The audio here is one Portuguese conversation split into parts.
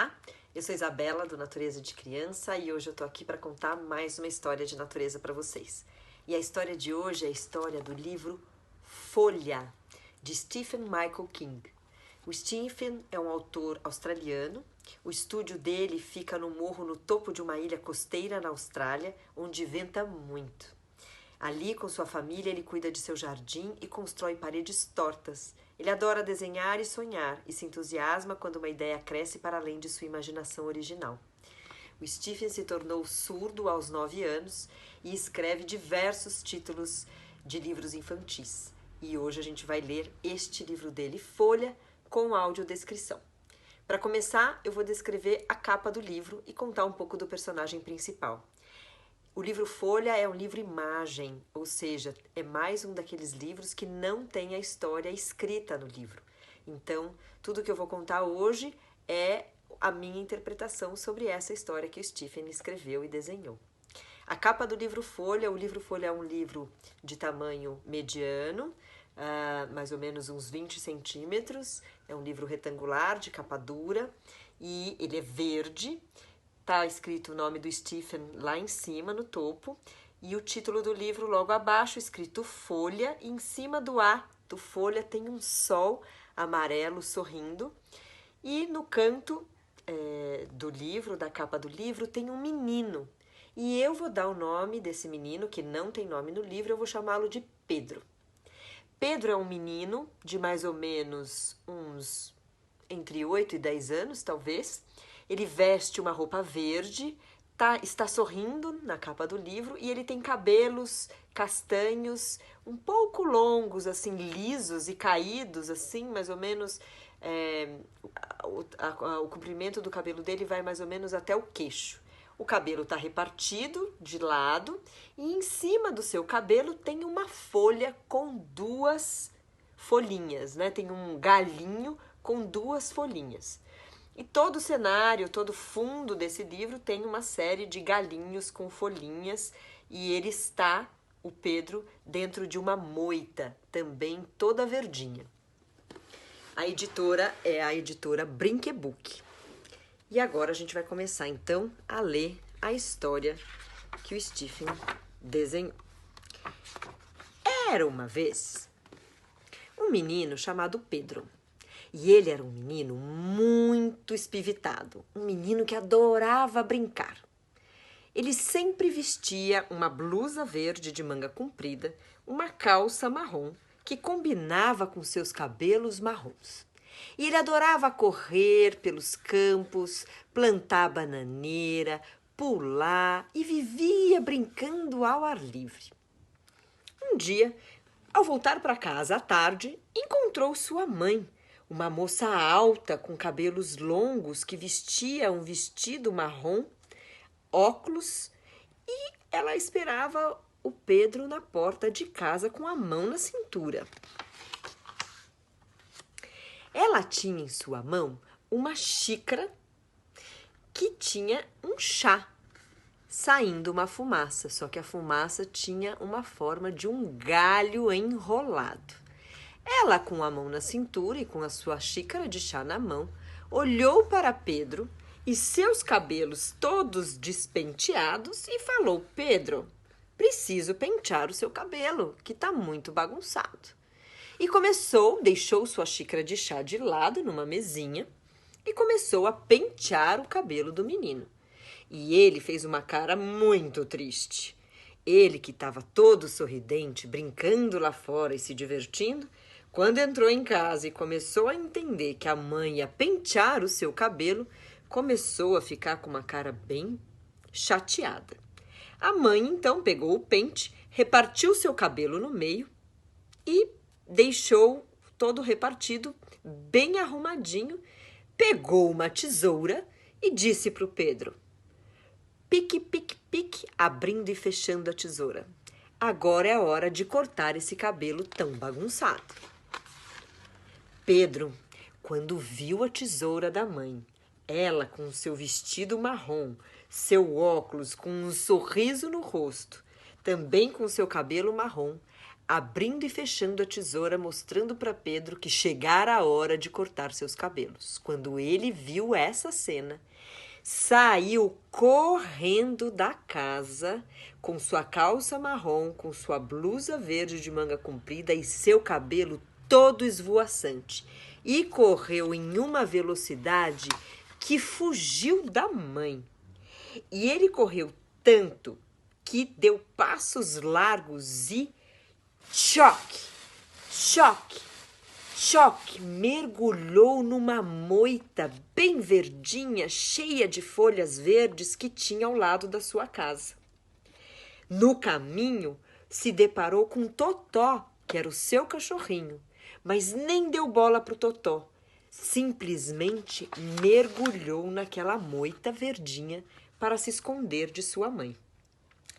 Olá, eu sou Isabela do Natureza de Criança e hoje eu tô aqui para contar mais uma história de natureza para vocês. E a história de hoje é a história do livro Folha, de Stephen Michael King. O Stephen é um autor australiano. O estúdio dele fica no morro no topo de uma ilha costeira na Austrália, onde venta muito. Ali, com sua família, ele cuida de seu jardim e constrói paredes tortas. Ele adora desenhar e sonhar e se entusiasma quando uma ideia cresce para além de sua imaginação original. O Stephen se tornou surdo aos 9 anos e escreve diversos títulos de livros infantis. E hoje a gente vai ler este livro dele, Folha, com audiodescrição. Para começar, eu vou descrever a capa do livro e contar um pouco do personagem principal. O livro Folha é um livro-imagem, ou seja, é mais um daqueles livros que não tem a história escrita no livro. Então, tudo que eu vou contar hoje é a minha interpretação sobre essa história que o Stephen escreveu e desenhou. A capa do livro Folha, o livro Folha é um livro de tamanho mediano, mais ou menos uns 20 centímetros, é um livro retangular de capa dura e ele é verde. Está escrito o nome do Stephen lá em cima, no topo, e o título do livro logo abaixo, escrito Folha, e em cima do A do Folha tem um sol amarelo sorrindo, e no canto do livro, da capa do livro, tem um menino, e eu vou dar o nome desse menino, que não tem nome no livro, eu vou chamá-lo de Pedro. Pedro é um menino de mais ou menos uns entre 8 e 10 anos, talvez. Ele veste uma roupa verde, está sorrindo na capa do livro e ele tem cabelos castanhos, um pouco longos, assim, lisos e caídos, assim, mais ou menos. O comprimento do cabelo dele vai mais ou menos até o queixo. O cabelo está repartido de lado e em cima do seu cabelo tem uma folha com 2 folhinhas, né? Tem um galinho com 2 folhinhas. E todo o cenário, todo o fundo desse livro tem uma série de galinhos com folhinhas e ele está, o Pedro, dentro de uma moita, também toda verdinha. A editora é a editora Brinquebook. E agora a gente vai começar então a ler a história que o Stephen desenhou. Era uma vez um menino chamado Pedro. E ele era um menino muito espivitado, um menino que adorava brincar. Ele sempre vestia uma blusa verde de manga comprida, uma calça marrom que combinava com seus cabelos marrons. E ele adorava correr pelos campos, plantar bananeira, pular e vivia brincando ao ar livre. Um dia, ao voltar para casa à tarde, encontrou sua mãe, uma moça alta com cabelos longos que vestia um vestido marrom, óculos, e ela esperava o Pedro na porta de casa com a mão na cintura. Ela tinha em sua mão uma xícara que tinha um chá, saindo uma fumaça, só que a fumaça tinha uma forma de um galho enrolado. Ela, com a mão na cintura e com a sua xícara de chá na mão, olhou para Pedro e seus cabelos todos despenteados e falou: Pedro, preciso pentear o seu cabelo, que está muito bagunçado. E deixou sua xícara de chá de lado numa mesinha e começou a pentear o cabelo do menino. E ele fez uma cara muito triste. Ele, que estava todo sorridente, brincando lá fora e se divertindo, quando entrou em casa e começou a entender que a mãe ia pentear o seu cabelo, começou a ficar com uma cara bem chateada. A mãe, então, pegou o pente, repartiu seu cabelo no meio e deixou todo repartido, bem arrumadinho, pegou uma tesoura e disse para o Pedro: pique, pique, pique, abrindo e fechando a tesoura. Agora é a hora de cortar esse cabelo tão bagunçado. Pedro, quando viu a tesoura da mãe, ela com seu vestido marrom, seu óculos com um sorriso no rosto, também com seu cabelo marrom, abrindo e fechando a tesoura, mostrando para Pedro que chegara a hora de cortar seus cabelos. Quando ele viu essa cena, saiu correndo da casa com sua calça marrom, com sua blusa verde de manga comprida e seu cabelo todo esvoaçante, e correu em uma velocidade que fugiu da mãe. E ele correu tanto que deu passos largos e choque, choque, choque, mergulhou numa moita bem verdinha, cheia de folhas verdes que tinha ao lado da sua casa. No caminho, se deparou com Totó, que era o seu cachorrinho, mas nem deu bola para o Totó. Simplesmente mergulhou naquela moita verdinha para se esconder de sua mãe.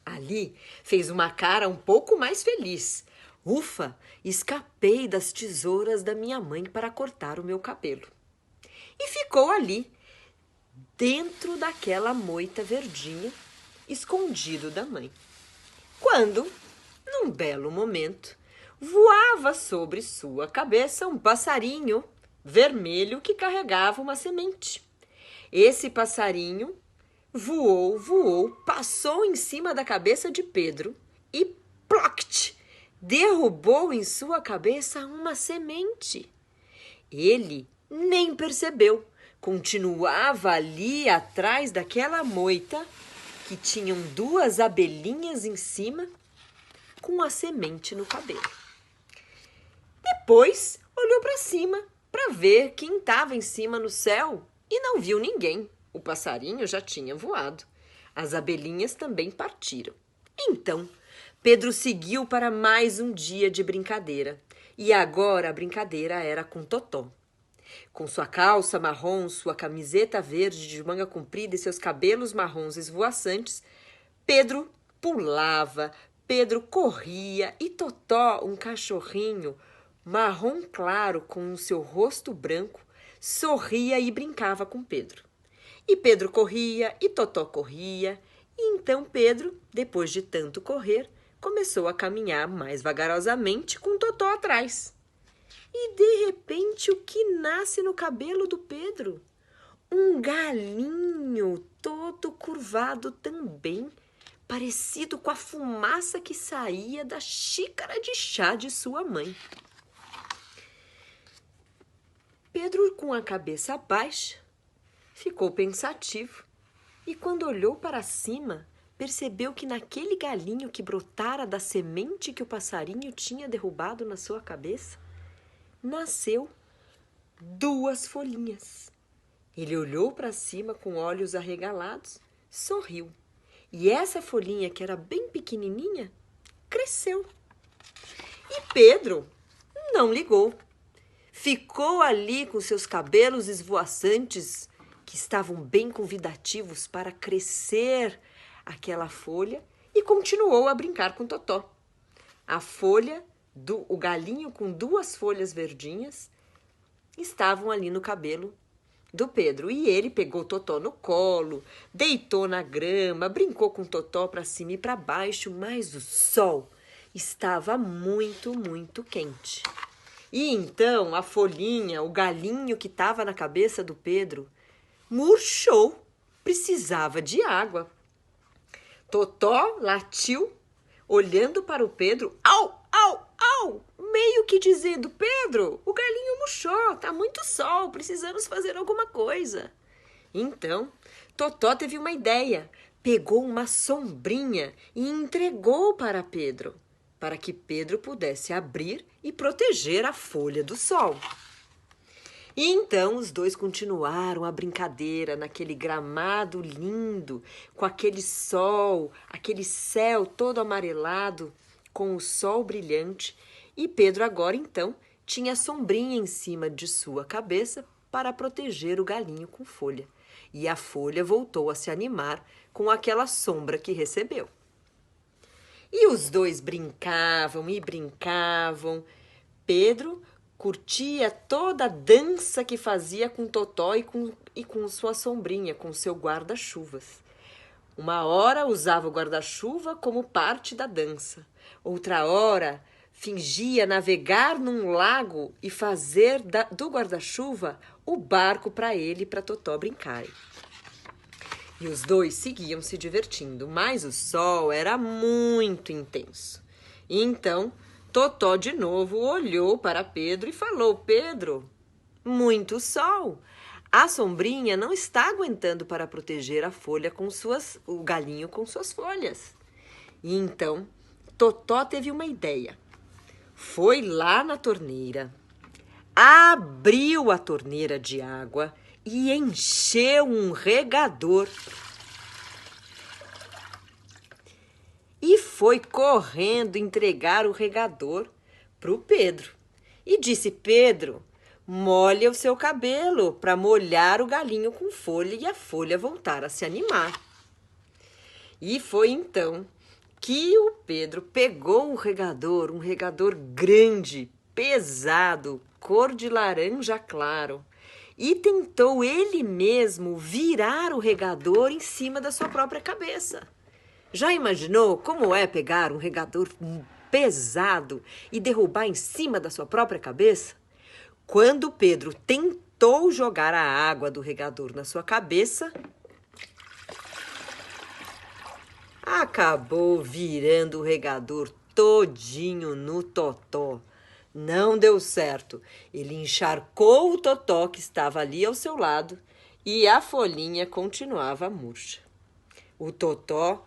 Ali fez uma cara um pouco mais feliz. Ufa, escapei das tesouras da minha mãe para cortar o meu cabelo. E ficou ali, dentro daquela moita verdinha, escondido da mãe. Quando, num belo momento, voava sobre sua cabeça um passarinho vermelho que carregava uma semente. Esse passarinho voou, passou em cima da cabeça de Pedro e ploct! Derrubou em sua cabeça uma semente. Ele nem percebeu, continuava ali atrás daquela moita que tinham duas abelhinhas em cima com a semente no cabelo. Depois olhou para cima para ver quem estava em cima no céu e não viu ninguém. O passarinho já tinha voado. As abelhinhas também partiram. Então, Pedro seguiu para mais um dia de brincadeira. E agora a brincadeira era com Totó. Com sua calça marrom, sua camiseta verde de manga comprida e seus cabelos marrons esvoaçantes, Pedro pulava, Pedro corria e Totó, um cachorrinho marrom claro com o seu rosto branco, sorria e brincava com Pedro. E Pedro corria e Totó corria, e então Pedro, depois de tanto correr, começou a caminhar mais vagarosamente com Totó atrás. E de repente o que nasce no cabelo do Pedro? Um galinho todo curvado também, parecido com a fumaça que saía da xícara de chá de sua mãe. Pedro, com a cabeça baixa, ficou pensativo e, quando olhou para cima, percebeu que naquele galinho que brotara da semente que o passarinho tinha derrubado na sua cabeça, nasceu duas folhinhas. Ele olhou para cima com olhos arregalados, sorriu. E essa folhinha, que era bem pequenininha, cresceu. E Pedro não ligou. Ficou ali com seus cabelos esvoaçantes, que estavam bem convidativos para crescer aquela folha, e continuou a brincar com Totó. A folha, o galinho com duas folhas verdinhas, estavam ali no cabelo do Pedro. E ele pegou Totó no colo, deitou na grama, brincou com Totó para cima e para baixo, mas o sol estava muito, muito quente. E então a folhinha, o galinho que estava na cabeça do Pedro, murchou, precisava de água. Totó latiu, olhando para o Pedro, au, au, au, meio que dizendo: Pedro, o galinho murchou, tá muito sol, precisamos fazer alguma coisa. Então, Totó teve uma ideia, pegou uma sombrinha e entregou para Pedro, para que Pedro pudesse abrir e proteger a folha do sol. E então os dois continuaram a brincadeira naquele gramado lindo, com aquele sol, aquele céu todo amarelado, com o sol brilhante. E Pedro agora então tinha a sombrinha em cima de sua cabeça para proteger o galinho com folha. E a folha voltou a se animar com aquela sombra que recebeu. E os dois brincavam e brincavam. Pedro curtia toda a dança que fazia com Totó e com sua sombrinha, com seu guarda-chuvas. Uma hora usava o guarda-chuva como parte da dança. Outra hora fingia navegar num lago e fazer do guarda-chuva o barco para ele e para Totó brincarem. E os dois seguiam se divertindo, mas o sol era muito intenso. Então, Totó de novo olhou para Pedro e falou: Pedro, muito sol. A sombrinha não está aguentando para proteger a folha o galinho com suas folhas. E então, Totó teve uma ideia. Foi lá na torneira, abriu a torneira de água e encheu um regador. E foi correndo entregar o regador para o Pedro. E disse: Pedro, molha o seu cabelo para molhar o galinho com folha e a folha voltar a se animar. E foi então que o Pedro pegou um regador grande, pesado, cor de laranja claro, e tentou ele mesmo virar o regador em cima da sua própria cabeça. Já imaginou como é pegar um regador pesado e derrubar em cima da sua própria cabeça? Quando Pedro tentou jogar a água do regador na sua cabeça, acabou virando o regador todinho no Totó. Não deu certo. Ele encharcou o Totó que estava ali ao seu lado e a folhinha continuava murcha. O Totó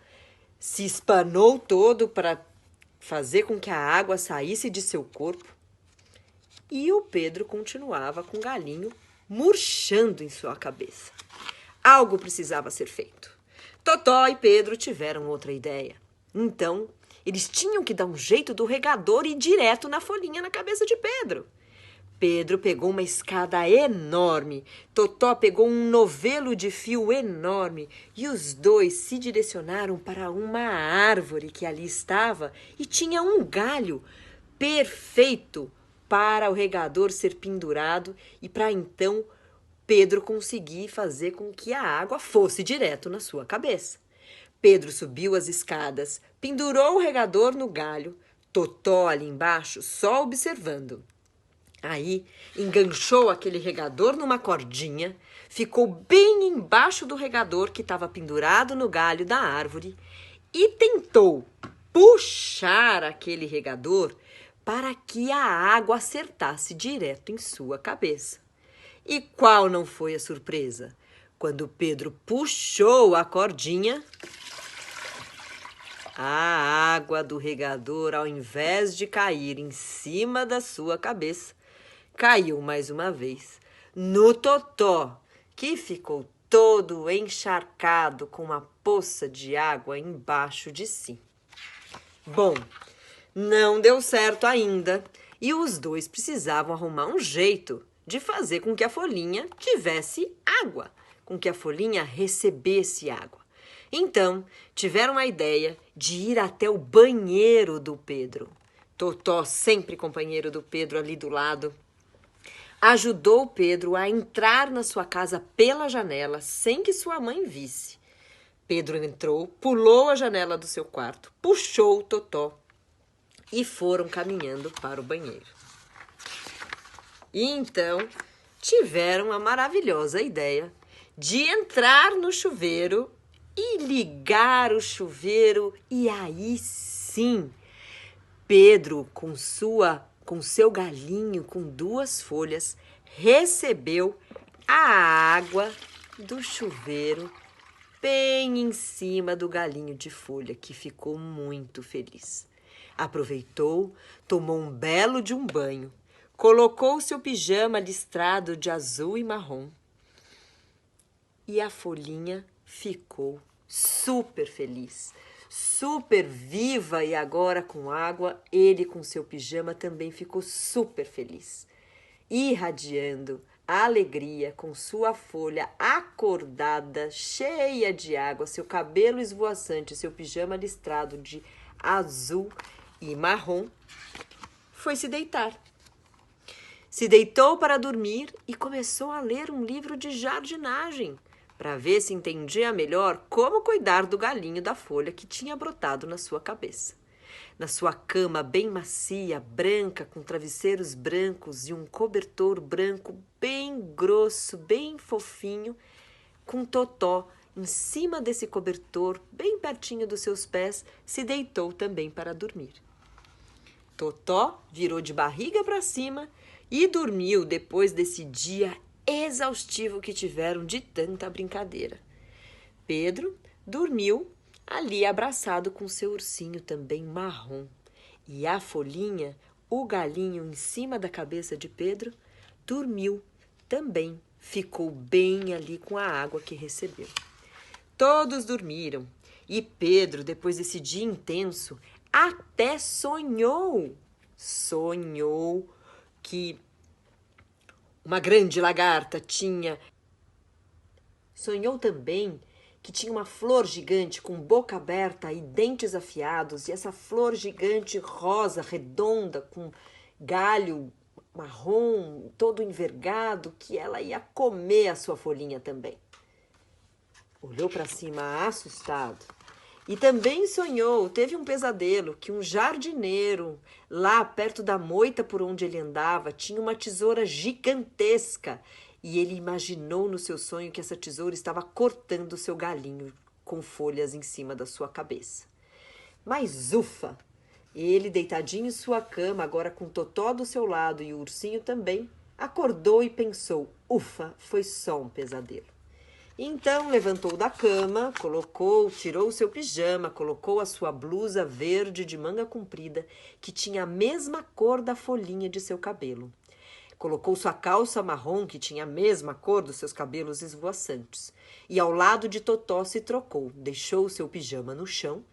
se espanou todo para fazer com que a água saísse de seu corpo e o Pedro continuava com o galinho murchando em sua cabeça. Algo precisava ser feito. Totó e Pedro tiveram outra ideia. Então, eles tinham que dar um jeito do regador e ir direto na folhinha na cabeça de Pedro. Pedro pegou uma escada enorme, Totó pegou um novelo de fio enorme e os dois se direcionaram para uma árvore que ali estava e tinha um galho perfeito para o regador ser pendurado e para então Pedro conseguir fazer com que a água fosse direto na sua cabeça. Pedro subiu as escadas, pendurou o regador no galho, Totó ali embaixo só observando. Aí, enganchou aquele regador numa cordinha, ficou bem embaixo do regador que estava pendurado no galho da árvore e tentou puxar aquele regador para que a água acertasse direto em sua cabeça. E qual não foi a surpresa? Quando Pedro puxou a cordinha, a água do regador, ao invés de cair em cima da sua cabeça, caiu mais uma vez no Totó, que ficou todo encharcado com uma poça de água embaixo de si. Bom, não deu certo ainda e os dois precisavam arrumar um jeito de fazer com que a folhinha tivesse água, com que a folhinha recebesse água. Então, tiveram a ideia de ir até o banheiro do Pedro. Totó, sempre companheiro do Pedro ali do lado, ajudou o Pedro a entrar na sua casa pela janela sem que sua mãe visse. Pedro entrou, pulou a janela do seu quarto, puxou o Totó e foram caminhando para o banheiro. E então tiveram a maravilhosa ideia de entrar no chuveiro e ligar o chuveiro. E aí sim, Pedro, com seu galinho com 2 folhas, recebeu a água do chuveiro bem em cima do galinho de folha, que ficou muito feliz. Aproveitou, tomou um belo de um banho, colocou seu pijama listrado de azul e marrom e a folhinha ficou super feliz, super viva, e agora com água, ele com seu pijama também ficou super feliz, irradiando a alegria com sua folha acordada, cheia de água, seu cabelo esvoaçante, seu pijama listrado de azul e marrom, foi se deitar. Se deitou para dormir e começou a ler um livro de jardinagem, para ver se entendia melhor como cuidar do galinho da folha que tinha brotado na sua cabeça. na sua cama bem macia, branca, com travesseiros brancos e um cobertor branco bem grosso, bem fofinho, com Totó em cima desse cobertor, bem pertinho dos seus pés, se deitou também para dormir. Totó virou de barriga para cima e dormiu depois desse dia exaustivo que tiveram de tanta brincadeira. Pedro dormiu ali abraçado com seu ursinho também marrom. E a Folhinha, o galinho em cima da cabeça de Pedro, dormiu também, ficou bem ali com a água que recebeu. Todos dormiram e Pedro, depois desse dia intenso, até sonhou que uma grande lagarta tinha. Sonhou também que tinha uma flor gigante com boca aberta e dentes afiados, e essa flor gigante rosa, redonda, com galho marrom, todo envergado, que ela ia comer a sua folhinha também. Olhou para cima assustado. E também sonhou, teve um pesadelo, que um jardineiro, lá perto da moita por onde ele andava, tinha uma tesoura gigantesca. E ele imaginou no seu sonho que essa tesoura estava cortando o seu galinho com folhas em cima da sua cabeça. Mas ufa! Ele, deitadinho em sua cama, agora com Totó do seu lado e o ursinho também, acordou e pensou, ufa, foi só um pesadelo. Então levantou da cama, tirou o seu pijama, colocou a sua blusa verde de manga comprida, que tinha a mesma cor da folhinha de seu cabelo. Colocou sua calça marrom, que tinha a mesma cor dos seus cabelos esvoaçantes. E ao lado de Totó se trocou, deixou o seu pijama no chão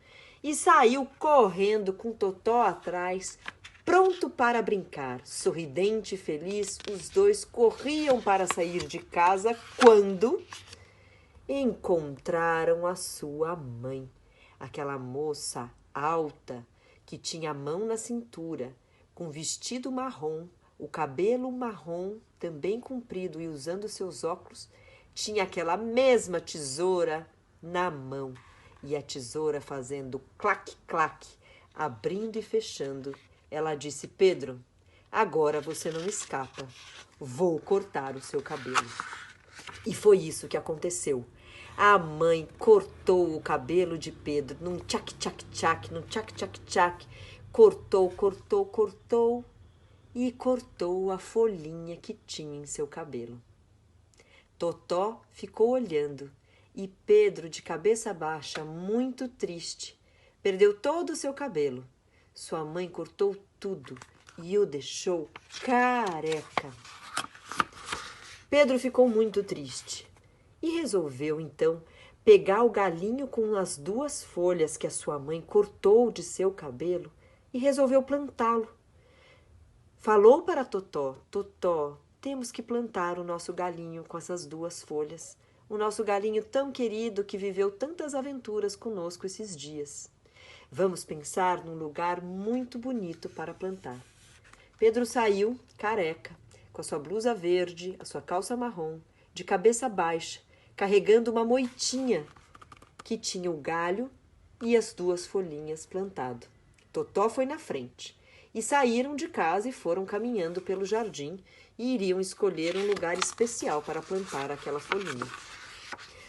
e saiu correndo com Totó atrás, pronto para brincar. Sorridente e feliz, os dois corriam para sair de casa quando encontraram a sua mãe, aquela moça alta que tinha a mão na cintura, com vestido marrom, o cabelo marrom, também comprido e usando seus óculos, tinha aquela mesma tesoura na mão. E a tesoura fazendo clac-clac, abrindo e fechando. Ela disse, Pedro, agora você não escapa. Vou cortar o seu cabelo. E foi isso que aconteceu. A mãe cortou o cabelo de Pedro num tchac-tchac-tchac, num tchac-tchac-tchac. Cortou e cortou a folhinha que tinha em seu cabelo. Totó ficou olhando e Pedro, de cabeça baixa, muito triste, perdeu todo o seu cabelo. Sua mãe cortou tudo e o deixou careca. Pedro ficou muito triste e resolveu, então, pegar o galinho com as 2 folhas que a sua mãe cortou de seu cabelo e resolveu plantá-lo. Falou para Totó, Totó, temos que plantar o nosso galinho com essas 2 folhas. O nosso galinho tão querido que viveu tantas aventuras conosco esses dias. Vamos pensar num lugar muito bonito para plantar. Pedro saiu, careca, com a sua blusa verde, a sua calça marrom, de cabeça baixa, carregando uma moitinha que tinha o galho e as 2 folhinhas plantado. Totó foi na frente. E saíram de casa e foram caminhando pelo jardim e iriam escolher um lugar especial para plantar aquela folhinha.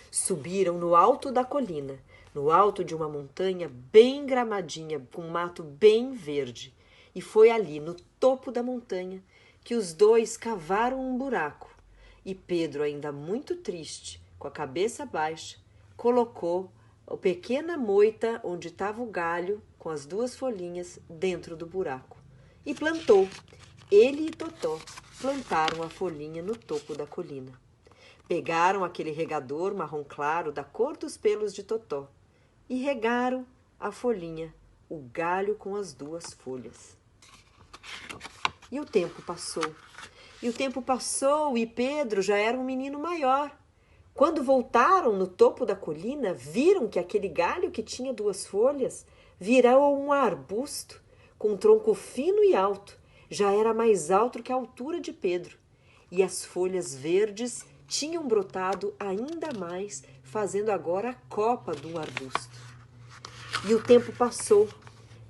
Subiram no alto da colina, no alto de uma montanha bem gramadinha, com mato bem verde. E foi ali, no topo da montanha, que os 2 cavaram um buraco. E Pedro, ainda muito triste, com a cabeça baixa, colocou a pequena moita onde estava o galho, com as 2 folhinhas, dentro do buraco. E plantou. Ele e Totó plantaram a folhinha no topo da colina. Pegaram aquele regador marrom claro, da cor dos pelos de Totó, e regaram a folhinha, o galho com as 2 folhas. E o tempo passou. E Pedro já era um menino maior. Quando voltaram no topo da colina, viram que aquele galho que tinha 2 folhas virou um arbusto com um tronco fino e alto. Já era mais alto que a altura de Pedro. E as folhas verdes tinham brotado ainda mais, fazendo agora a copa do arbusto. E o tempo passou.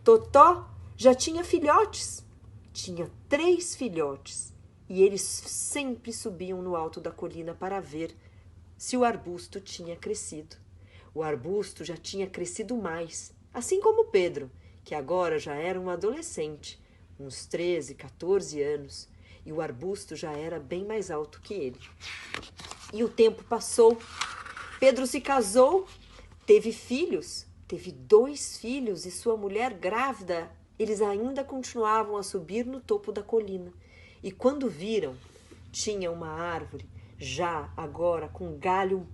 Totó já tinha filhotes. Tinha 3 filhotes. E eles sempre subiam no alto da colina para ver se o arbusto tinha crescido. O arbusto já tinha crescido mais, assim como Pedro, que agora já era um adolescente, uns 13, 14 anos, e o arbusto já era bem mais alto que ele. E o tempo passou. Pedro se casou, teve filhos, teve 2 filhos e sua mulher grávida. Eles ainda continuavam a subir no topo da colina. E quando viram, tinha uma árvore, já agora com galho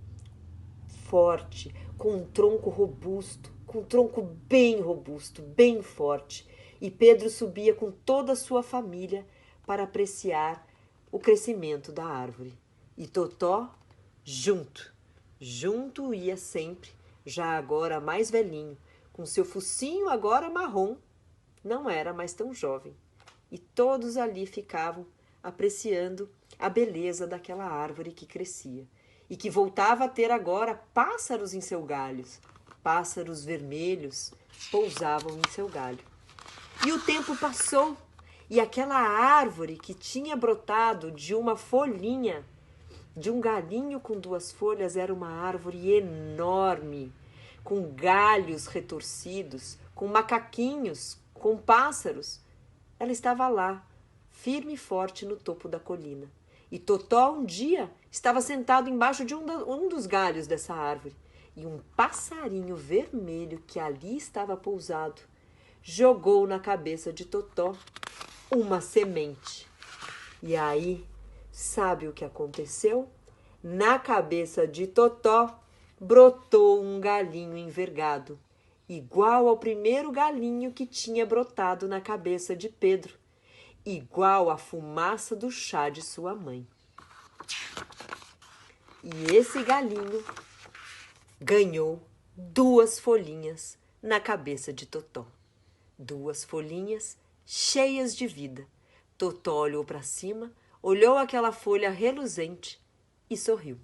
forte, com um tronco robusto, com um tronco bem robusto, bem forte. E Pedro subia com toda a sua família para apreciar o crescimento da árvore. E Totó, junto ia sempre, já agora mais velhinho, com seu focinho agora marrom, não era mais tão jovem. E todos ali ficavam apreciando a beleza daquela árvore que crescia e que voltava a ter agora pássaros em seu galho. Pássaros vermelhos pousavam em seu galho. E o tempo passou e aquela árvore que tinha brotado de uma folhinha, de um galhinho com 2 folhas, era uma árvore enorme, com galhos retorcidos, com macaquinhos, com pássaros. Ela estava lá, firme e forte no topo da colina. E Totó um dia estava sentado embaixo de um dos galhos dessa árvore. E um passarinho vermelho que ali estava pousado jogou na cabeça de Totó uma semente. E aí, sabe o que aconteceu? Na cabeça de Totó brotou um galinho envergado, igual ao primeiro galinho que tinha brotado na cabeça de Pedro, igual à fumaça do chá de sua mãe. E esse galinho ganhou 2 folhinhas na cabeça de Totó. 2 folhinhas cheias de vida. Totó olhou para cima, olhou aquela folha reluzente e sorriu.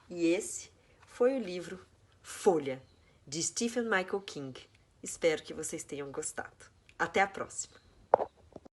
E esse foi o livro Folha, de Stephen Michael King. Espero que vocês tenham gostado. Até a próxima!